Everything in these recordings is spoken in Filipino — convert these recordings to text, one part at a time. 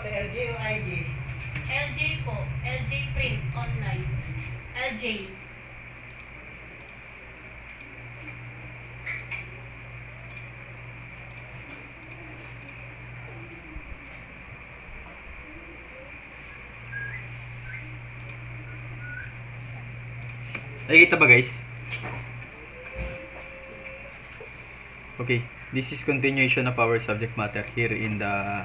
LJ o IG? LJ po. LJ Print Online. LJ. Nakikita ba guys? Okay, this is continuation of our subject matter here in the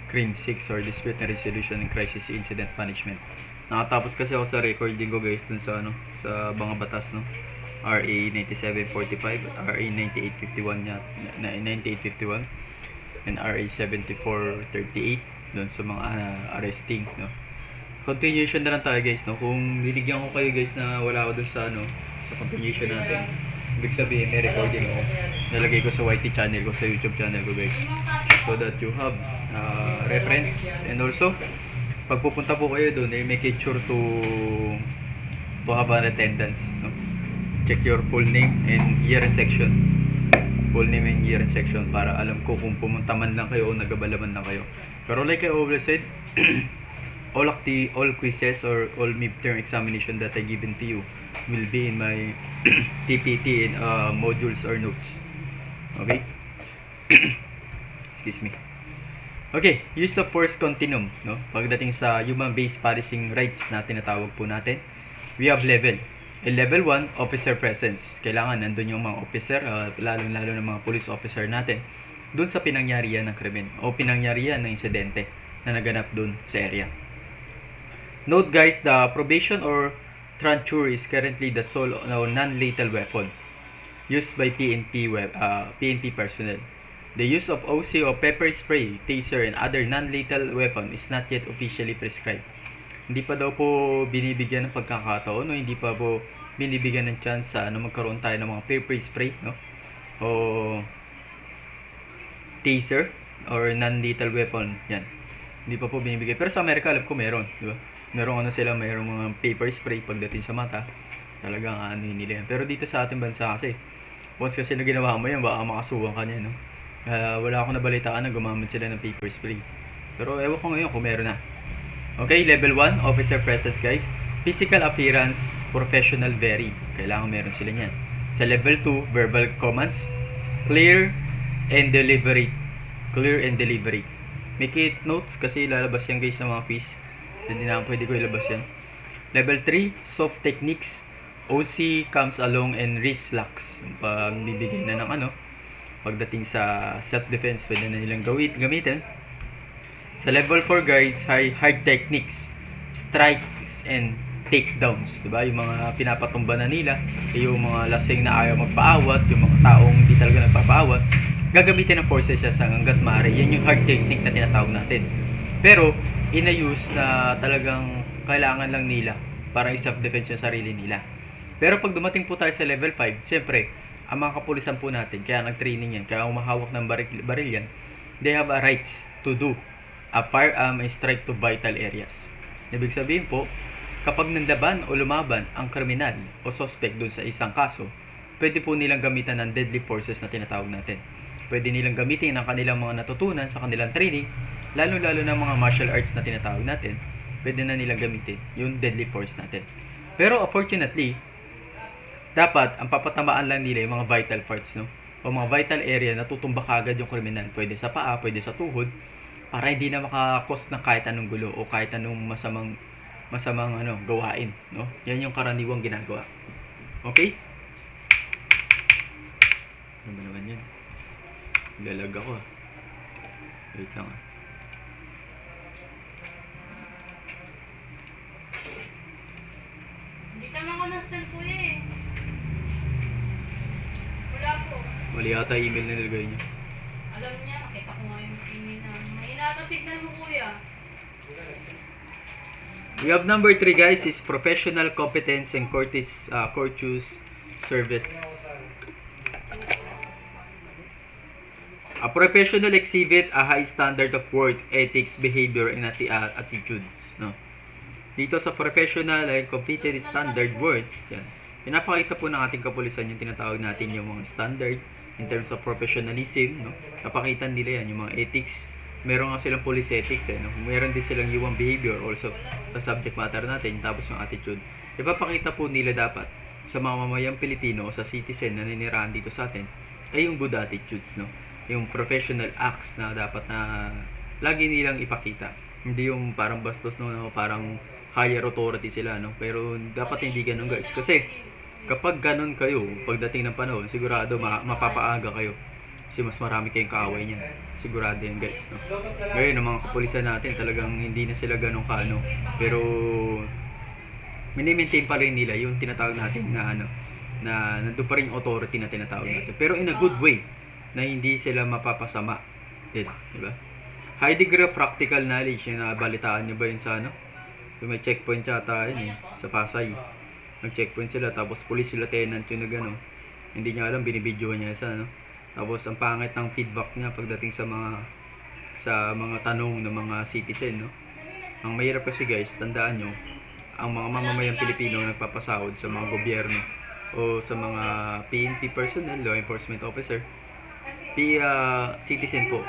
CRIM 6 or Dispute Resolution and Crisis Incident Management. Nakatapos kasi ako sa recording ko guys dun sa sa mga batas RA 9745, RA 9851 9851 and RA 7438 dun sa mga arresting Continuation na lang tayo guys Kung binigyan ko kayo guys na wala ako dun sa sa continuation natin, ibig sabihin may recording ako. Nalagay ko sa YT channel ko, sa YouTube channel ko guys, so that you have reference. And also pag pupunta po kayo doon, make it sure to have an attendance, check your full name and year and section, full name and year and section, para alam ko kung pumunta man lang kayo o nagabalaman lang kayo. Pero like I always said, all quizzes or all midterm examination that I given to you will be in my PPT in modules or notes. Okay? Excuse me. Okay, use of force continuum, Pagdating sa human-based policing rights na tinatawag po natin, we have level. In level 1, officer presence. Kailangan nandun yung mga officer, lalo-lalo ng mga police officer natin, dun sa pinangyarihan ng krimen o pinangyarihan ng insidente na naganap dun sa area. Note guys, the probation or tranture is currently the sole non-lethal weapon used by PNP personnel. The use of OC or pepper spray, taser, and other non-lethal weapon is not yet officially prescribed. Hindi pa daw po binibigyan ng pagkakataon, hindi pa po binibigyan ng chance sa magkaroon tayo ng mga pepper spray, o taser or non-lethal weapon. Yan. Hindi pa po binibigay. Pero sa Amerika, alam ko meron, di ba? Merong merong mga paper spray pagdating sa mata. Talagang nila yan. Pero dito sa ating bansa kasi, once kasi na ginawa mo yan, baka makasuwang ka niya, wala akong nabalitaan na gumamit sila ng paper spray. Pero ewan ko ngayon kung meron na. Okay, level 1, officer presence guys. Physical appearance, professional vary. Kailangan meron sila niyan. Sa level 2, verbal commands, clear and deliberate. Clear and deliberate. Make it notes kasi lalabas yan guys sa mga quiz. Hindi na pwede ko ilabas yan. Level 3, soft techniques. OC comes along and wrist locks. Pagbibigay na ng pagdating sa self-defense, pwede na nilang gamitin. Sa level 4 guys, hard techniques, strikes and takedowns, diba? Yung mga pinapatumba na nila, yung mga lasing na ayaw magpaawat, yung mga taong hindi talaga nagpapaawat, gagamitin ng forces siya sa hanggat maaari. Yan yung hard technique na tinatawag natin. Pero ina-use na talagang kailangan lang nila para i-self-defense yung sarili nila. Pero pag dumating po tayo sa level 5, siyempre ang mga kapulisan po natin, kaya nag-training yan, kaya umahawak ng baril yan, they have a rights to do a firearm and strike to vital areas. Ibig sabihin po, kapag nanlaban o lumaban ang kriminal o suspect dun sa isang kaso, pwede po nilang gamitan ng deadly forces na tinatawag natin. Pwede nilang gamitin ang kanilang mga natutunan sa kanilang training, lalo-lalo na mga martial arts na tinatawag natin, pwede na nilang gamitin yung deadly force natin. Pero unfortunately, dapat ang papatamaan lang nila yung mga vital parts, o mga vital area na tutumba kagad yung kriminal. Pwede sa paa, pwede sa tuhod, para hindi na makakos ng kahit anong gulo o kahit anong masamang gawain, Yan yung karaniwang ginagawa. Okay? Ano ba naman yan? Lalag ako Wait lang Hindi tama ko ng cellphone Wala po. Mali yata email na nilagay niya. Alam niya, nakita ko nga yung email na. Mahina ito signal mo kuya. We have number 3 guys is professional competence and courteous service. A professional exhibit a high standard of work, ethics, behavior, and attitudes. Dito sa professional ay completed standard words. Yan. Pinapakita po ng ating kapulisan yung tinatawag natin yung mga standard in terms of professionalism. Napakitan nila yan yung mga ethics, Meron nga silang police ethics no? Meron din silang human behavior also sa subject matter natin, tapos yung attitude. Ipapakita po nila dapat sa mga mamayang Pilipino o sa citizen na naninirahan dito sa atin ay yung good attitudes, no? Yung professional acts na dapat na lagi nilang ipakita. Hindi yung parang bastos, no? Parang higher authority sila, no? Pero dapat hindi ganun, guys. Kasi kapag ganun kayo, pagdating ng panahon, sigurado mapapaaga kayo. Kasi mas marami kayong kaaway niyan. Sigurado yan, guys, no? Ngayon, ang mga kapulisan natin, talagang hindi na sila ganun kaano. Pero mini-maintain pa rin nila yung tinatawag natin na na nandun pa rin yung authority na tinatawag natin. Pero in a good way, na hindi sila mapapasama. Di ba? High degree of practical knowledge, yung nabalitaan nyo ba yun sa yung may checkpoint yata yun sa Pasay. Nag-checkpoint sila, tapos police lieutenant yun na gano'n. Hindi niya alam, binibidyoan niya sa Tapos ang pangit ng feedback niya pagdating sa mga tanong ng mga citizen, no? Ang mahirap kasi, guys, tandaan nyo, ang mga mamamayang Pilipino nagpapasahod sa mga gobyerno o sa mga PNP personnel, law enforcement officer, citizen po.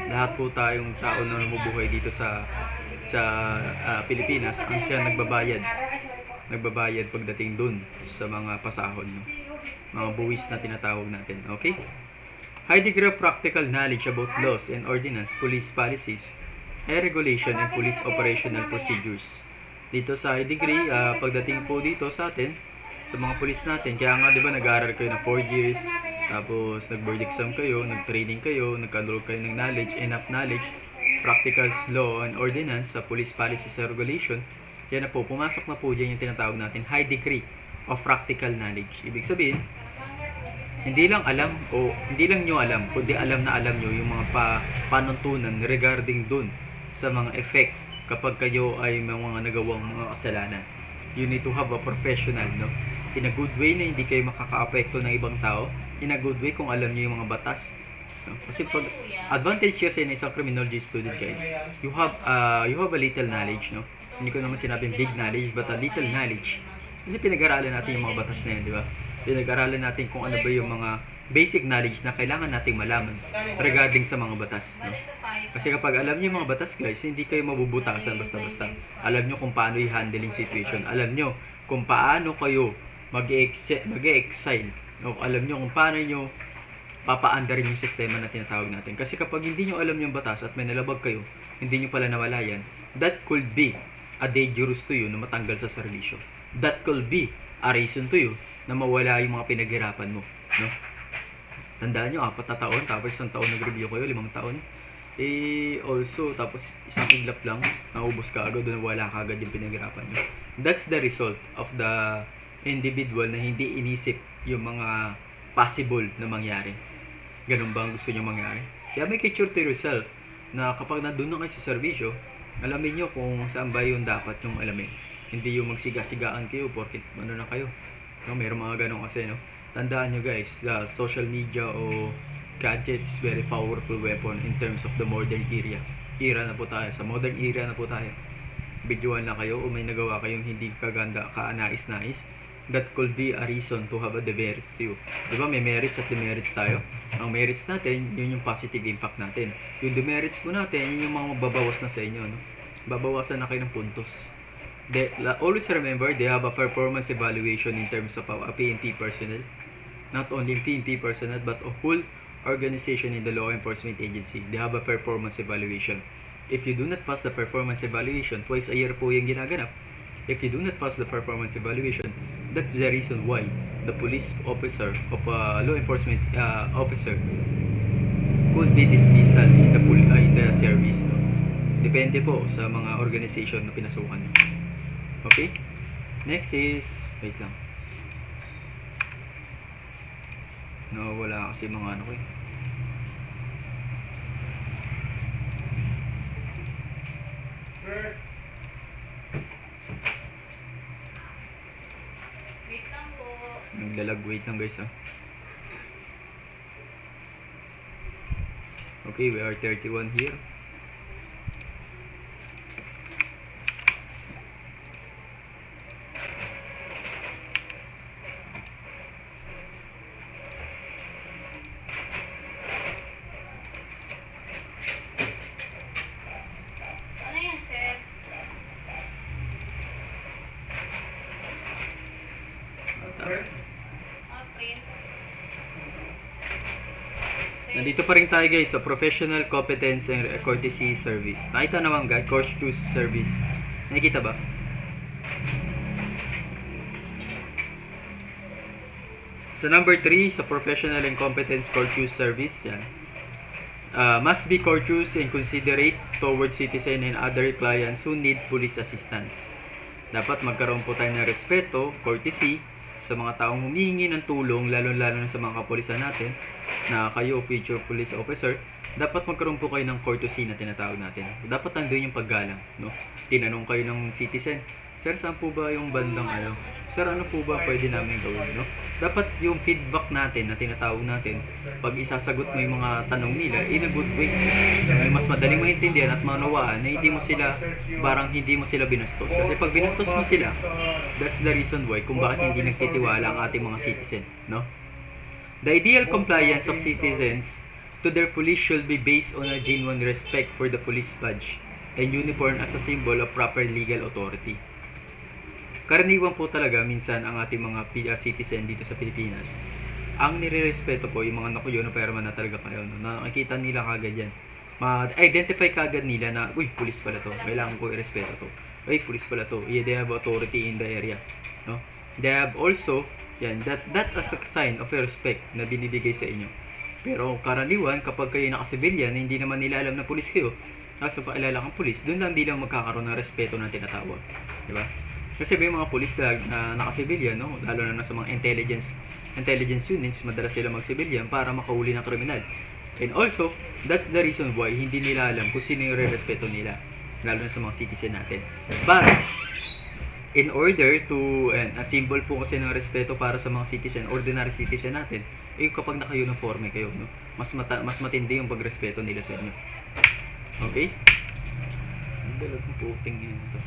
Lahat po tayong tao na namubuhay dito sa Pilipinas, ang siya nagbabayad pagdating dun sa mga pasahod, no? Mga buwis na tinatawag natin. Okay? High degree of practical knowledge about laws and ordinance, police policies, and regulation and police operational procedures. Dito sa high degree, pagdating po dito sa atin, sa mga police natin, kaya nga 'di ba nag-aaral kayo ng 4 years, tapos nag-board exam kayo, nag-training kayo, nagkaroon kayo ng knowledge, enough knowledge, practicals, law and ordinance sa police policies and regulation. Yan na po, pumasok na po dyan yung tinatawag natin high degree of practical knowledge. Ibig sabihin, hindi lang nyo alam, kundi alam nyo yung mga panuntunan regarding dun sa mga effect kapag kayo ay may mga nagawang mga kasalanan. You need to have a professional, no? In a good way na hindi kayo makaka-apekto ng ibang tao. In a good way kung alam nyo yung mga batas. No? Kasi pag advantage kasi ng isang criminology student, guys, you have a little knowledge, no? Hindi ko naman sinabing big knowledge, but a little knowledge. Kasi pinag-aralan natin yung mga batas na yan, di ba? Pinag-aralan natin kung ano ba yung mga basic knowledge na kailangan nating malaman regarding sa mga batas, no? Kasi kapag alam niyo yung mga batas, guys, hindi kayo mabubutasan basta-basta. Alam niyo kung paano i-handle yung situation. Alam niyo kung paano kayo mag-exile. No? Alam niyo kung paano niyo papaandarin yung sistema na tinatawag natin. Kasi kapag hindi niyo alam yung batas at may nalabag kayo, hindi niyo pala nawala yan, that could be a dangerous to you na matanggal sa serbisyo. That could be a reason to you na mawala yung mga pinaghirapan mo, no? Tandaan nyo, 4 na taon, tapos 1 taon nag-review kayo, 5 taon. Also, tapos isang iglap lang, naubos ka agad, wala ka agad yung pinaghirapan nyo. That's the result of the individual na hindi inisip yung mga possible na mangyari. Ganun ba ang gusto nyo mangyari? Kaya make it sure to yourself na kapag nandun na kayo sa serbisyo, alamin nyo kung saan ba yung dapat yung alamin. Hindi yung magsiga-sigaan kayo porkit ano na kayo. No, meron mga ganun kasi, no? Tandaan nyo, guys, social media o gadget is very powerful weapon in terms of the modern era na po tayo. Sa modern era na po tayo. Videoan lang kayo o may nagawa kayong hindi kaganda, kaanais-nais, that could be a reason to have a demerits to you. Diba, may merits at demerits tayo. Ang merits natin, yun yung positive impact natin. Yung demerits po natin, yun yung mga mababawas na sa inyo, no? Babawasan na kayo ng puntos. Always remember, they have a performance evaluation in terms of a PNP personnel. Not only PNP personnel, but a whole organization in the law enforcement agency. They have a performance evaluation. If you do not pass the performance evaluation, twice a year po yung ginaganap. If you do not pass the performance evaluation, that's the reason why the police officer of a law enforcement officer could be dismissal in the service. No? Depende po sa mga organization na pinasukan. Okay? Next is, wait lang. No, wala kasi mga ano ko eh. Wait lang po. Naglalag, wait lang, guys, Okay, we are 31 here. Nandito pa rin tayo guys sa professional competence and courtesy service. Nakita naman guys, courteous service. Nakikita ba? Sa number 3, sa professional and competence courteous service, yan. Must be courteous and considerate towards citizen and other clients who need police assistance. Dapat magkaroon po tayo ng respeto, courtesy, sa mga taong humihingi ng tulong, lalo-lalo na sa mga kapulisan natin, na kayo, future police officer, dapat magkaroon po kayo ng courtesy na tinatawag natin. Dapat nandun yung paggalang, no? Tinanong kayo ng citizen, sir, saan po ba yung bandang ano? Sir, ano po ba pwede namin gawin, no? Dapat yung feedback natin na tinatawag natin, pag isasagot mo yung mga tanong nila in a good way, may mas madaling maintindihan at maunawaan na hindi mo sila, parang hindi mo sila binastos. Kasi pag binastos mo sila, that's the reason why kung bakit hindi nagtitiwala ang ating mga citizen, no? The ideal compliance of citizens to their police should be based on a genuine respect for the police badge and uniform as a symbol of proper legal authority. Karaniwan po talaga minsan ang ating mga citizen dito sa Pilipinas, ang nire-respeto po yung mga nakuyo na perma na talaga kayo, no? Nakikita nila kagad yan, ma-identify kagad nila na, uy, police pala to, kailangan ko i-respeto to, uy, police pala to, yeah, they have authority in the area, no? They have also, yan, that as a sign of respect na binibigay sa inyo. Pero karaniwan, kapag kayo naka-civilian, hindi naman nila alam na police kayo, tapos napaalala kang police, doon lang di lang magkakaroon ng respeto na tinatawag, di ba? Kasi may mga police na naka-civilian, no? Lalo na sa mga intelligence units, madalas sila mag-civilian para makahuli ng kriminal. And also, that's the reason why hindi nila alam kung sino yung re-respeto nila, lalo na sa mga citizen natin. But in order to, a symbol po kasi ng respeto para sa mga citizen, ordinary citizen natin, kapag naka-uniforme kayo, no? Mas matindi yung pagrespeto nila sa inyo. Okay? Ang dalag ng puting yun ito.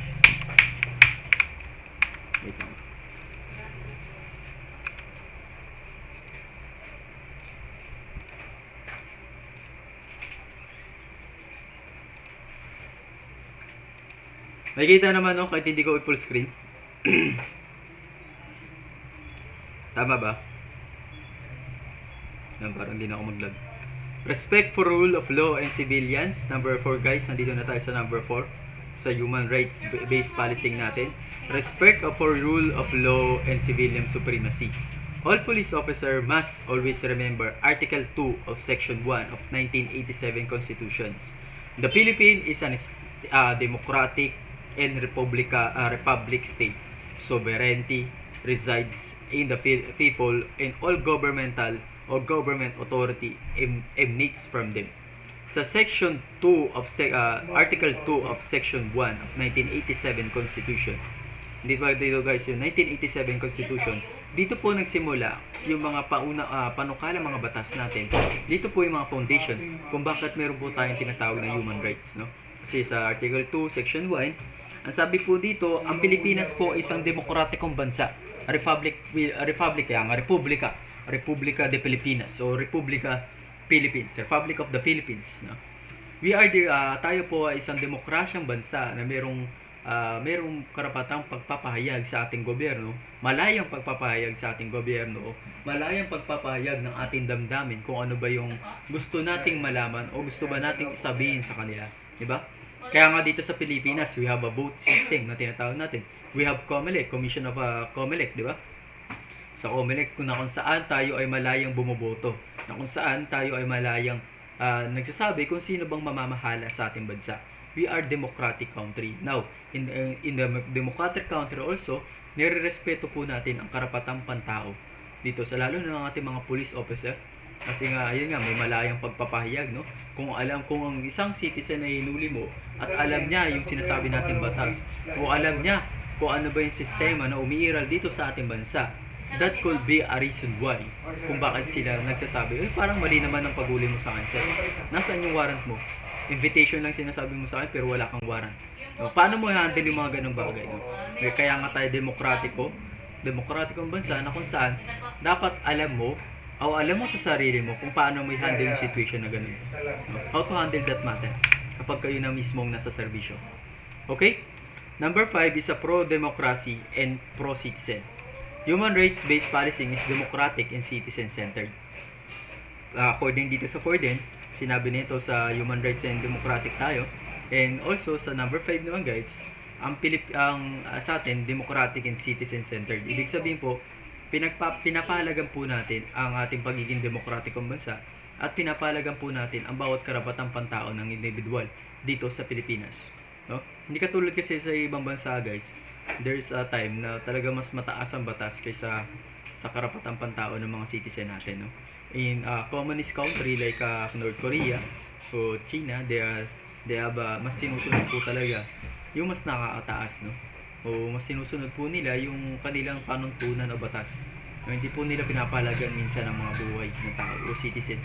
Wait lang. Makikita naman, no, kahit hindi ko i-full screen. Tama ba? Parang hindi na ako mag-lag. Respect for rule of law and civilians. Number 4 guys, nandito na tayo sa number 4. Sa human rights based policing natin. Respect for rule of law and civilian supremacy. All police officer must always remember Article 2 of Section 1 of 1987 Constitutions. The Philippines is a democratic and republic state. Sovereignty resides in the people and all governmental or government authority emanates from them. Sa Section 2 of Article 2 of Section 1 of 1987 Constitution. Dito guys, yung 1987 Constitution, dito po nagsimula yung mga panukala mga batas natin. Dito po yung mga foundation kung bakit meron po tayong tinatawag na human rights, no? Kasi sa Article 2 Section 1, ang sabi po dito, ang Pilipinas po ay isang demokratikong bansa. Republika de Pilipinas o Republika Philippines, Republic of the Philippines, no? Tayo po ay isang demokrasyang bansa na merong karapatang pagpapahayag sa ating gobyerno, malayang pagpapahayag sa ating gobyerno, malayang pagpapahayag ng ating damdamin kung ano ba yung gusto nating malaman o gusto ba nating sabihin sa kanila, di ba? Kaya nga dito sa Pilipinas, we have a vote system na tinatawag natin. We have COMELEC, Commission of COMELEC, di ba? Sa COMELEC, kung saan tayo ay malayang bumoboto, na kung saan tayo ay malayang nagsasabi kung sino bang mamamahala sa ating bansa. We are democratic country. Now, in the democratic country also, nire-respeto po natin ang karapatang pantao dito sa lalo na ng ating mga police officer. Kasi nga, ayun nga, may malayang pagpapahayag, no? Kung ang isang citizen ay hinuli mo at alam niya yung sinasabi nating batas, o alam niya kung ano ba yung sistema na umiiral dito sa ating bansa, that could be a reason why kung bakit sila nagsasabi, parang mali naman ang paghuli mo sa akin, sir. Nasaan yung warrant mo? Invitation lang sinasabi mo sa akin pero wala kang warrant. No? Paano mo handle yung mga ganung bagay? No? Kaya nga tayo demokratikong bansa na kung saan dapat alam mo sa sarili mo kung paano mo i-handle yung situation na ganun. No? How to handle that matter kapag kayo na mismong nasa serbisyo. Okay? Number 5 is a pro-democracy and pro-citizen. Human rights-based policing is democratic and citizen-centered. according dito sa Corden, sinabi nito sa human rights and democratic tayo. And also sa number 5 naman guys, sa atin democratic and citizen centered. Ibig sabihin po, pinapahalagan po natin ang ating pagiging demokratikong bansa at pinapahalagan po natin ang bawat karapatang pantao ng individual dito sa Pilipinas. No? Hindi katulad kasi sa ibang bansa guys, there's a time na talaga mas mataas ang batas kaysa sa karapatang pantao ng mga citizen natin. No? In communist country like North Korea o China, they have mas sinusunod po talaga yung mas nakakataas, no? O mas sinusunod po nila yung kanilang panuntunan o batas. No, hindi po nila pinapahalagan minsan ang mga buhay ng tao o citizen.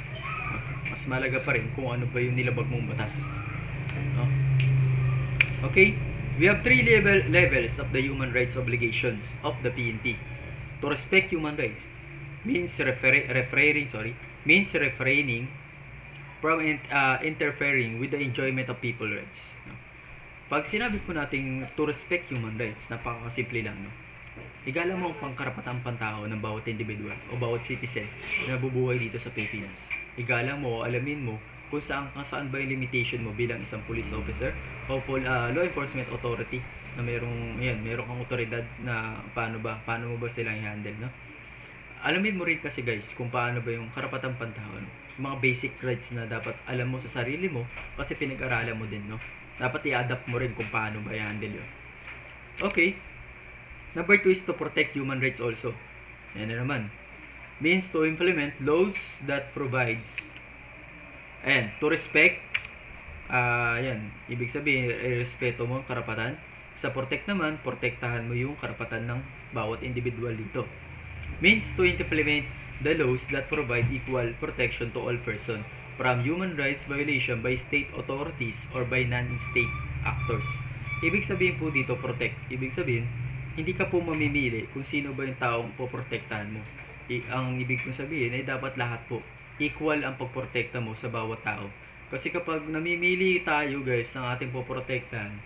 No? Mas malaga pa rin kung ano ba yung nilabag mong batas. No? Okay, we have 3 levels of the human rights obligations of the PNP. To respect human rights means refraining from interfering with the enjoyment of people's rights. No? Pag sinabi po natin to respect human rights, napakasimple lang. No? Igalang mo ang pangkarapatang pantao ng bawat individual o bawat citizen na nabubuhay dito sa Pilipinas. Igalang mo, alamin mo kung saan ba yung limitation mo bilang isang police officer o law enforcement authority na meron kang otoridad na paano mo ba silang i-handle, no? Alamin mo rin kasi guys kung paano ba yung karapatang pantao, no? Mga basic rights na dapat alam mo sa sarili mo kasi pinag-aralan mo din, no? Dapat i-adapt mo rin kung paano ba i-handle yun. Okay. Number 2 is to protect human rights also. Yan na naman. Means to implement laws that provides to respect. Ibig sabihin, respeto mo ang karapatan. Sa protect naman, protektahan mo yung karapatan ng bawat individual dito. Means to implement the laws that provide equal protection to all persons from human rights violation by state authorities or by non-state actors. Ibig sabihin po dito, protect. Ibig sabihin, hindi ka po mamimili kung sino ba yung taong poprotektahan mo. Ang ibig kong sabihin ay dapat lahat po equal ang pagprotekta mo sa bawat tao. Kasi kapag namimili tayo guys ng ating poprotektahan,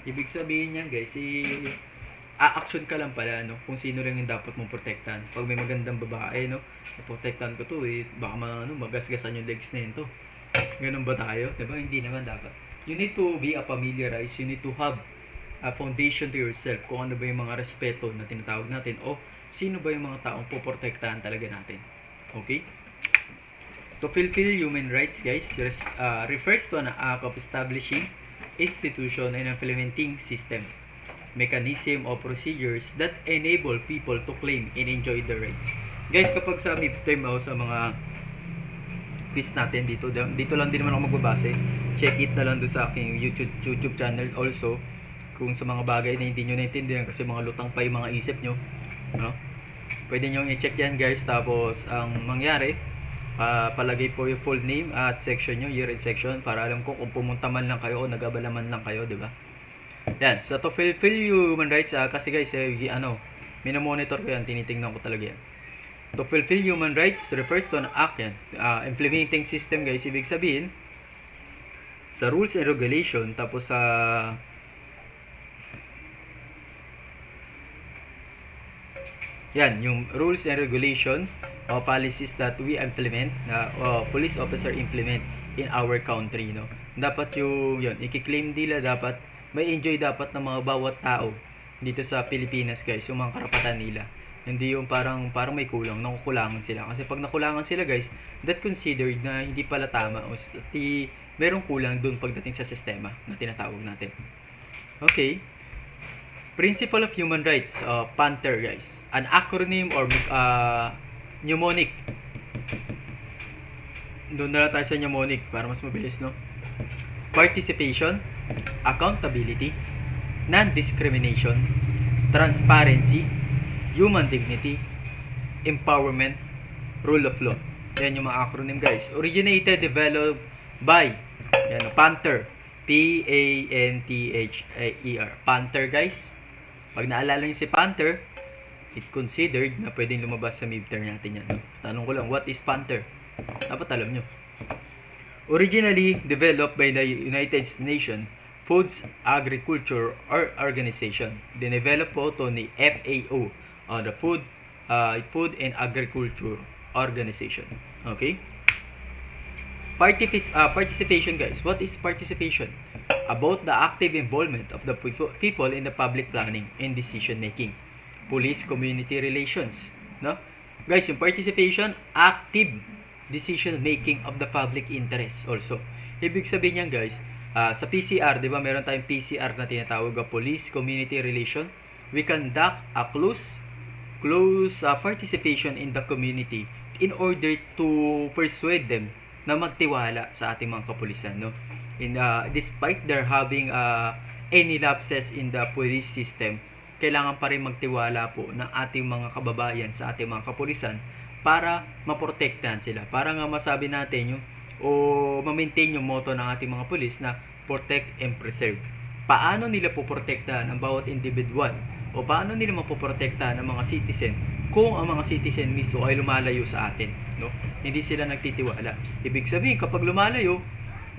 ibig sabihin niyan guys, a-action ka lang pala, no? Kung sino lang yung dapat mong protektahan. Pag may magandang babae, no? Protektahan ko to, baka magasgasan yung legs na yun to. Ganun ba tayo? Diba? Hindi naman dapat. You need to be familiarized, you need to have a foundation to yourself kung ano ba yung mga respeto na tinatawag natin o sino ba yung mga taong poprotektahan talaga natin. Okay? To fulfill human rights, guys, refers to an act of establishing institution and implementing system, mechanism or procedures that enable people to claim and enjoy their rights. Guys, kapag sa midterm o sa mga quiz natin dito lang din naman ako magbabase. Check it na lang doon sa aking YouTube channel also kung sa mga bagay na hindi nyo naintindihan kasi mga lutang pa yung mga isip nyo, no? Pwede nyo i-check yan guys. Tapos ang mangyari, palagay po yung full name at section nyo, year and section, para alam ko kung pumunta man lang kayo o nag-abala man lang kayo, diba? Yan, so to fulfill human rights, kasi guys, minomonitor ko yan, tinitingnan ko talaga yan. To fulfill human rights refers to an act yan. Implementing system guys, ibig sabihin, sa rules and regulation, tapos sa yan, yung rules and regulation o policies that we implement, police officer implement in our country, no? Dapat yun, i-claim nila, dapat may enjoy dapat ng mga bawat tao dito sa Pilipinas guys, yung mga karapatan nila. Hindi yung parang may kulang, nakukulangan sila. Kasi pag nakulangan sila guys, that considered na hindi pala tama o merong kulang dun pagdating sa sistema na tinatawag natin. Okay. Principle of Human Rights, PANTER guys. An acronym or mnemonic. Doon na lang tayo sa mnemonic para mas mabilis, no? Participation, accountability, non-discrimination, transparency, human dignity, empowerment, rule of law. Yan yung mga acronym guys. Originated, developed by PANTER, P-A-N-T-H-E-R. PANTER guys. Pag naalala nyo si PANTER, it considered na pwedeng lumabas sa midterm natin yan. Tanong ko lang, what is PANTER? Dapat alam nyo. Originally developed by the United Nations Foods Agriculture Organization. Dinevelop po ito ni FAO, the Food and Agriculture Organization. Okay? Participation, guys. What is participation? About the active involvement of the people in the public planning and decision making. Police community relations, no? Guys, yung participation, active decision making of the public interest also. Ibig sabihin niyan, guys, sa PCR, 'di ba? Meron tayong PCR na tinatawag na police community relation. We conduct a close participation in the community in order to persuade them na magtiwala sa ating mga kapulisan, no? Despite their having any lapses in the police system, kailangan pa rin magtiwala po ng ating mga kababayan sa ating mga kapulisan para maprotektahan sila. Para nga masabi natin yung ma-maintain yung motto ng ating mga pulis na protect and preserve. Paano nila poprotektahan ang bawat individual o paano nila mapoprotektahan ang mga citizen kung ang mga citizen mismo ay lumalayo sa atin, no? Hindi sila nagtitiwala. Ibig sabihin, kapag lumalayo,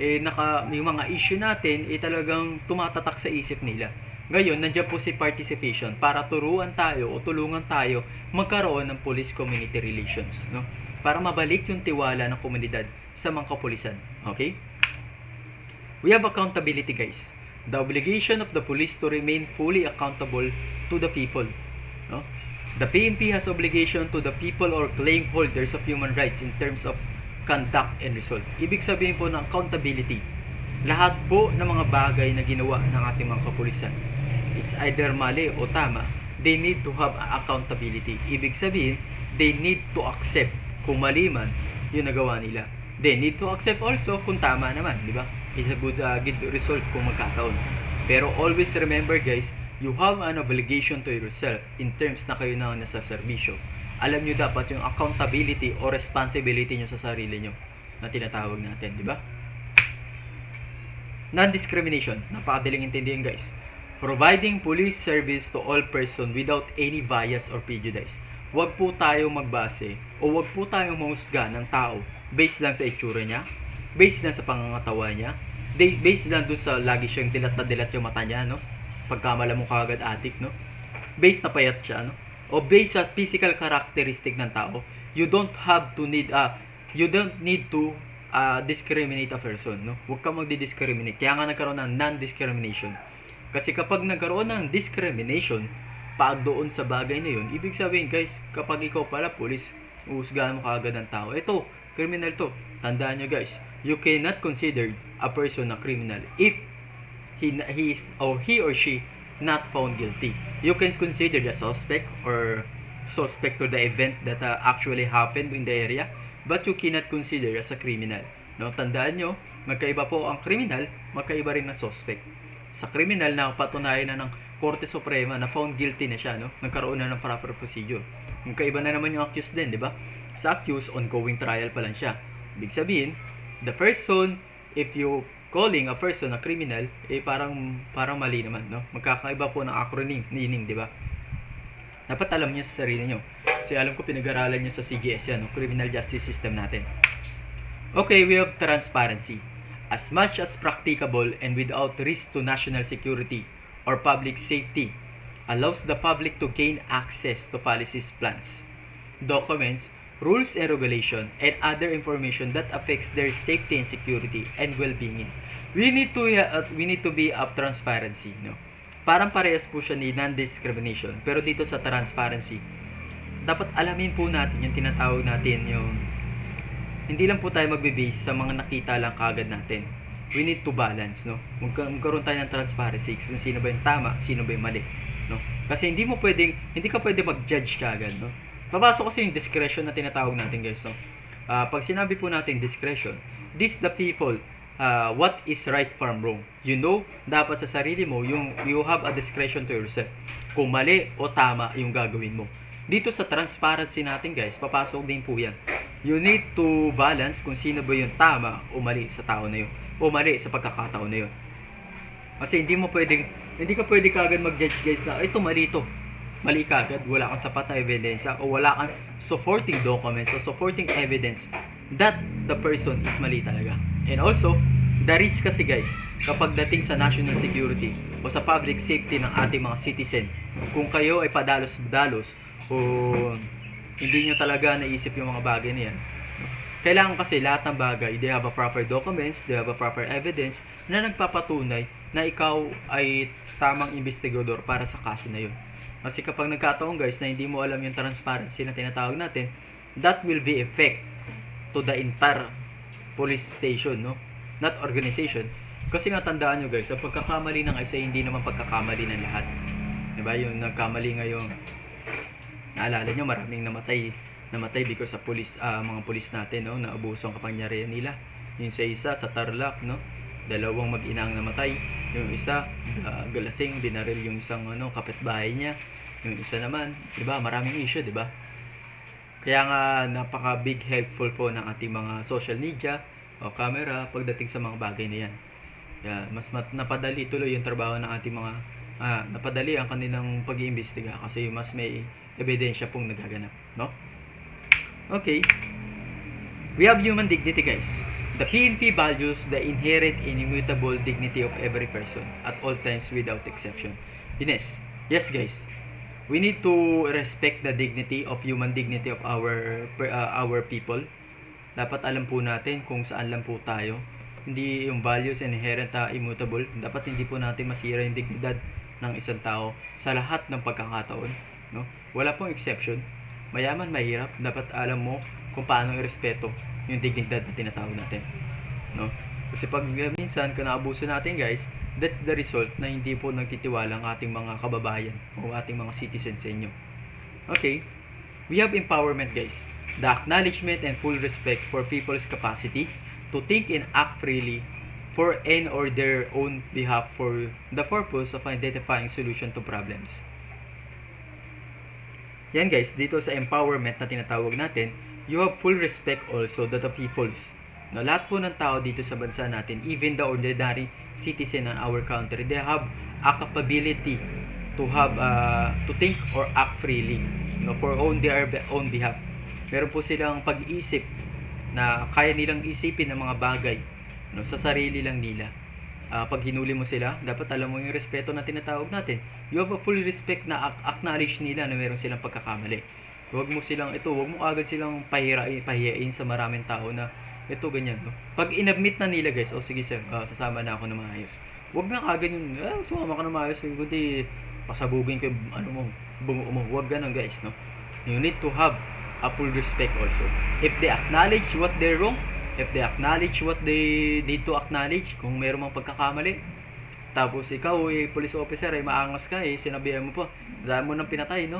yung mga issue natin talagang tumatatak sa isip nila. Ngayon, nandiyan po si participation para turuan tayo o tulungan tayo magkaroon ng police community relations, no? Para mabalik yung tiwala ng komunidad sa mga kapulisan. Okay? We have accountability, guys. The obligation of the police to remain fully accountable to the people, no? The PNP has obligation to the people or claim holders of human rights in terms of conduct and result. Ibig sabihin po ng accountability, lahat po ng mga bagay na ginawa ng ating mga kapulisan, it's either mali o tama, they need to have accountability. Ibig sabihin, they need to accept kung mali man yung nagawa nila. They need to accept also kung tama naman, di ba? It's a good result kung magkataon. Pero always remember, guys, you have an obligation to yourself in terms na kayo na nasa serbisyo. Alam nyo dapat yung accountability o responsibility nyo sa sarili nyo na tinatawag natin, di ba? Non-discrimination. Napakadaling intindihin, guys. Providing police service to all person without any bias or prejudice. Huwag po tayong magbase o huwag po tayong mahusga ng tao based lang sa itsura niya, based lang sa pangangatawa niya, based lang dun sa lagi siyang dilat na dilat yung mata niya, no? Pagkamala mo kagad adik, no? Based na payat siya, no? O based sa physical characteristic ng tao. You don't need to discriminate a person, no? Huwag kang magdi-discriminate. Kaya nga nagkaroon ng non-discrimination. Kasi kapag nagkaroon ng discrimination pa doon sa bagay na yun, ibig sabihin, guys, kapag ikaw pala pulis, uhusgahan mo kagad ng tao. Ito, criminal to. Tandaan nyo, guys, you cannot consider a person a criminal if he or she not found guilty. You can consider the suspect or suspect to the event that actually happened in the area, but you cannot consider as a criminal. No, tandaan nyo, magkaiba po ang criminal, magkaiba rin ang suspect. Sa criminal, nakapatunayan na ng Korte Suprema na found guilty na siya, no? Nagkaroon na ng proper procedure. Magkaiba na naman yung accused din, di ba? Sa accused, ongoing trial pa lang siya. Ibig sabihin, the person, if you calling a person a criminal, parang mali naman, no? Magkakaiba po ng acronym, meaning, di ba? Dapat alam niyo sa sarili niyo. Kasi alam ko pinag-aralan niyo sa CJS yan, no? Criminal Justice System natin. Okay, we have transparency. As much as practicable and without risk to national security or public safety, allows the public to gain access to policies, plans, documents, rules and regulation, and other information that affects their safety and security and well-being. We need to be of transparency, no? Parang parehas po siya ni non-discrimination, pero dito sa transparency, dapat alamin po natin yung tinatawag natin yung hindi lang po tayo magbe-base sa mga nakita lang kagad natin. We need to balance, no? Magkaroon tayo ng transparency kung sino ba yung tama, sino ba yung mali, no? Kasi hindi ka pwedeng mag-judge kagad, no? Papasok kasi yung discretion na tinatawag natin, guys, no? Pag sinabi po natin discretion, this the people, what is right from wrong. You know, dapat sa sarili mo, you have a discretion to yourself. Kung mali o tama yung gagawin mo. Dito sa transparency natin, guys, papasok din po yan. You need to balance kung sino ba yung tama o mali sa tao na yun. O mali sa pagkakataon na yun. Kasi hindi ka pwede kagad mag-judge, guys, na ito mali ito. Mali kagad, wala kang sapat na ebidensya o wala kang supporting documents o supporting evidence that the person is mali talaga. And also, the risk kasi, guys, kapag dating sa national security o sa public safety ng ating mga citizen, kung kayo ay padalos-dalos o hindi nyo talaga naisip yung mga bagay na yan, Kailangan kasi lahat ng bagay, they have a proper documents, they have a proper evidence na nagpapatunay na ikaw ay tamang investigador para sa kaso na yun. Kasi kapag nagkataon guys na hindi mo alam yung transparency na tinatawag natin, that will be effect to the entire police station, no? Not organization. Kasi nga tandaan nyo guys, ang pagkakamali ng isa hindi naman pagkakamali ng lahat. Diba? Yung nagkamali ngayon, naalala nyo maraming namatay because sa police, mga police natin, no? Naabuso ang kapangyarihan nila. Yung sa isa sa Tarlac, no? 2 mag-inang namatay. Yung isa galasing binaril yung isang kapitbahay niya. Yung isa naman, 'di ba? Maraming issue, 'di ba? Kaya nga napaka big helpful po ng ating mga social media o camera pagdating sa mga bagay na 'yan. Kaya mas napadali tuloy yung trabaho ng ating mga napadali ang kanilang pag-iimbestiga kasi mas may ebidensya pong nagaganap, no? Okay. We have human dignity, guys. The PNP values the inherent and immutable dignity of every person at all times without exception. Yes guys. We need to respect the dignity of human dignity of our people. Dapat alam po natin kung saan lang po tayo. Hindi yung values and inherent immutable. Dapat hindi po natin masira yung dignidad ng isang tao sa lahat ng pagkakataon, no? Wala pong exception. Mayaman, mahirap, dapat alam mo kung paano irespeto yung dignidad na tinatawag natin, no? Kasi pag minsan kung naabuso natin guys, that's the result na hindi po nagtitiwala ang ating mga kababayan o ating mga citizens sa inyo. Okay, we have empowerment guys, the acknowledgement and full respect for people's capacity to think and act freely for and or their own behalf for the purpose of identifying solution to problems. Yan guys, dito sa empowerment na tinatawag natin, you have full respect also that the peoples. No, lahat po ng tao dito sa bansa natin, even the ordinary citizen in our country, they have a capability to have to think or act freely, no, for their own behalf. Meron po silang pag-iisip na kaya nilang isipin ng mga bagay, no, sa sarili lang nila. Pag hinuli mo sila, dapat alam mo yung respeto na tinatawag natin. You have a full respect na acknowledge nila na meron silang pagkakamali. Huwag mo agad silang pahiyain sa maraming tao na ito ganyan, no? Pag inadmit na nila guys, sige sir, sasama na ako na maayos. Huwag na agad yung sumama ka na maayos, kundi pasabugin ko yung bungo mo. Huwag ganun guys, no? You need to have a full respect also. If they acknowledge what they're wrong, if they acknowledge what they need to acknowledge, kung meron mang pagkakamali, tapos ikaw police officer maangas ka sinabihan mo pa, dahil mo nang pinatay, no?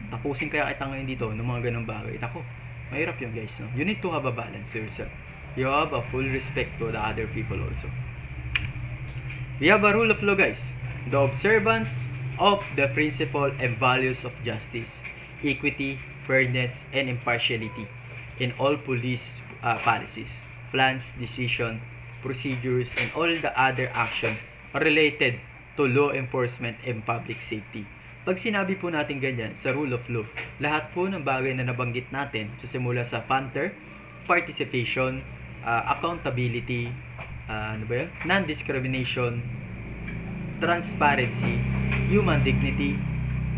Tapusin kaya kita ngayon dito ng mga ganung bagay. Nako, mahirap yun guys, no? You need to have a balance to yourself. You have a full respect to the other people also. We have a rule of law guys. The observance of the principle and values of justice, equity, fairness, and impartiality in all police policies, plans, decision, procedures, and all the other action related to law enforcement and public safety. Pag sinabi po natin ganyan sa rule of law, lahat po ng bagay na nabanggit natin, simula sa FANTER, participation, accountability, non-discrimination, transparency, human dignity,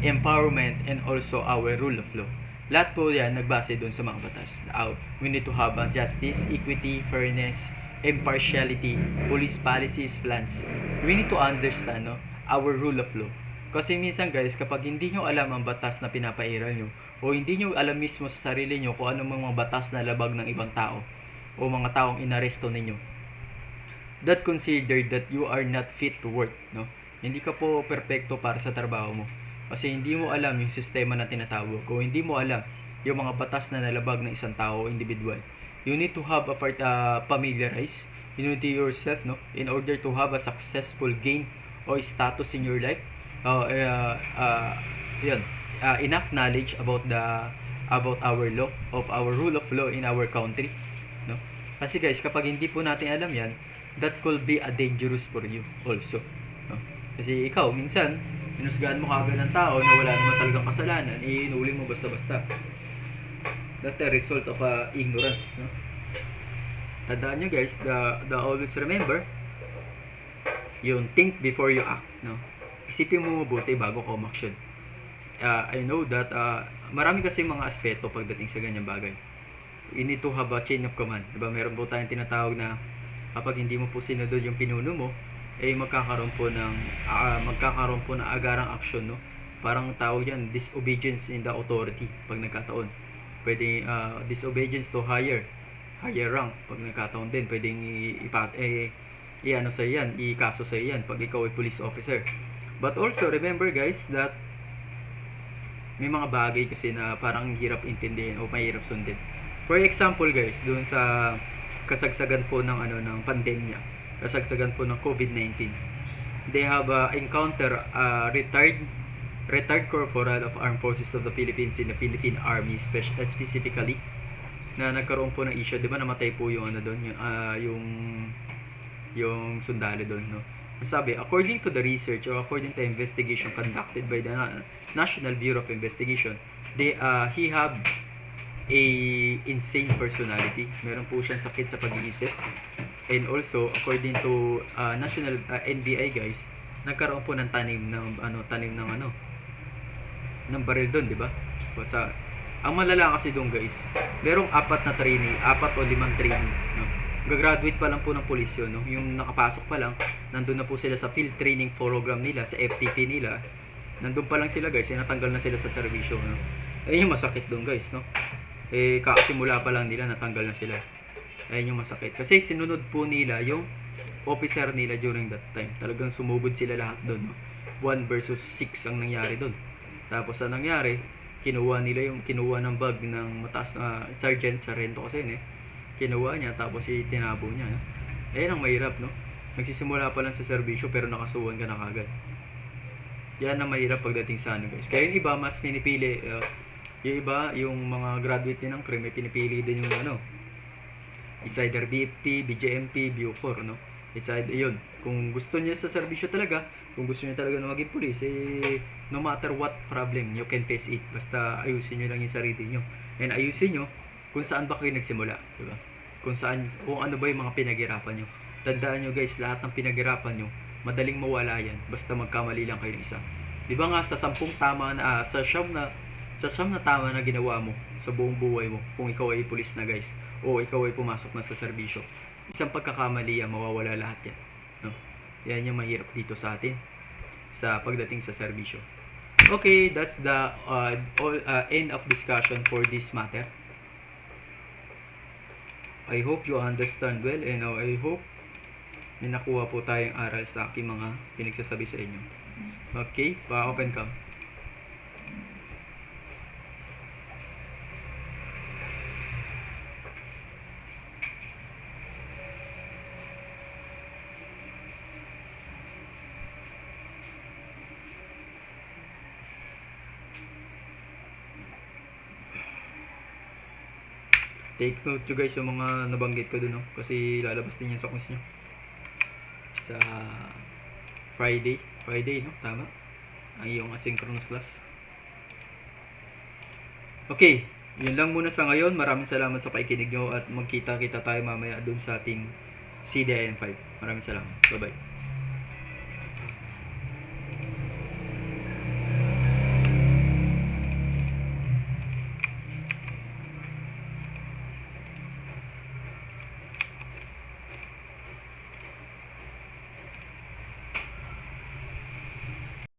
empowerment, and also our rule of law. Lahat po yan nagbase doon sa mga batas. We need to have justice, equity, fairness, impartiality, police policies, plans. We need to understand, no, our rule of law. Kasi minsan guys, kapag hindi nyo alam ang batas na pinapairal nyo, o hindi nyo alam mismo sa sarili nyo kung ano mga batas na labag ng ibang tao, o mga taong inaresto ninyo, that considered that you are not fit to work, no? Hindi ka po perfecto para sa trabaho mo. Kasi hindi mo alam yung sistema na tinatawag, o hindi mo alam yung mga batas na nalabag ng isang tao o individual. You need to have a familiarize, you need to yourself, no, in order to have a successful gain or status in your life. Enough knowledge about our law, of our rule of law in our country, no? Kasi guys, kapag hindi po natin alam yan, that could be a dangerous for you also, no? Kasi ikaw minsan hinusgahan mo kagad ng tao na wala naman talagang kasalanan, inuli mo basta-basta. That's a result of ignorance, no? Tandaan nyo guys, the always remember, yung think before you act, no? Isipin mo mabuti bago ka umaksyon. I know that marami kasi mga aspeto pagdating sa ganyang bagay. you need to have a chain of command. Diba? Meron po tayong tinatawag na kapag hindi mo po sinunod yung pinuno mo, magkakaroon po ng agarang aksyon, no? Parang tawag yan, disobedience in the authority pag nagkataon. Pwede disobedience to higher rank pag nagkataon din. Pwedeng ikaso sa yan pag ikaw ay police officer. But also remember guys that may mga bagay kasi na parang hirap intindihin o mahirap sundin. For example guys, doon sa kasagsagan po ng pandemya, kasagsagan po ng COVID-19, they have encounter retired corporal of Armed Forces of the Philippines in the Philippine Army specifically na nagkaroon po ng issue, 'di ba, namatay po yung doon, yung sundalo doon, no? Sabi, according to the research or according to the investigation conducted by the National Bureau of Investigation, he have a insane personality. Meron po siyang sakit sa pag-iisip. And also, according to National NBI guys, nagkaroon po ng tanim ng baril doon, di ba? Ang malala kasi doon guys, merong 4 o 5 trainee, no? Gagraduate pa lang po ng pulis yun, no? Yung nakapasok pa lang, nandun na po sila sa field training program nila, sa FTP nila. Nandun pa lang sila guys, natanggal na sila sa serbisyo, no? Ayun yung masakit doon guys, no? Kakasimula pa lang nila, natanggal na sila. Ayun yung masakit. Kasi sinunod po nila yung officer nila during that time. Talagang sumugod sila lahat doon, no? 1 versus 6 ang nangyari doon. Tapos ang nangyari, kinuha ng bag ng mataas na sargento kasi yun, kinuha niya tapos itinabo niya, no? Ayun ang mahirap, no? Nagsisimula pa lang sa serbisyo pero nakasuhan ka na kagad. Yan ang mahirap pagdating sa guys. Kaya yung iba mas pinipili, yung iba, yung mga graduate din ng CRE, may pinipili din yung it's either BFP, BJMP, BU4, no? It's either yun. Kung gusto niya sa serbisyo talaga, kung gusto niya talaga na maging police, no matter what problem, you can face it. Basta ayusin niyo lang yung sarili niyo. And ayusin niyo kung saan ba kayo nagsimula, di ba? Kung ano ba yung mga pinaghirapan niyo. Tandaan niyo guys, lahat ng pinaghirapan niyo, madaling mawala yan. Basta magkamali lang kayo ng isa. Di ba nga sa 10 tama na, sa siyam na tama na ginawa mo sa buong buhay mo, kung ikaw ay pulis na guys, o ikaw ay pumasok na sa serbisyo, isang pagkakamali yan, mawawala lahat yan, no? Yan yung mahirap dito sa atin sa pagdating sa serbisyo. Okay, that's the end of discussion for this matter. I hope you understand well, and I hope may nakuha po tayong aral sa aking mga pinagsasabi sa inyo. Okay, pa-open cam. Take note nyo guys yung mga nabanggit ko dun, no? Kasi lalabas din yan sa quiz nyo sa Friday, no? Tama? Ay yung asynchronous class. Okay, yun lang muna sa ngayon. Maraming salamat sa pakikinig nyo at magkita-kita tayo mamaya dun sa ating CDIN 5. Maraming salamat. Bye-bye.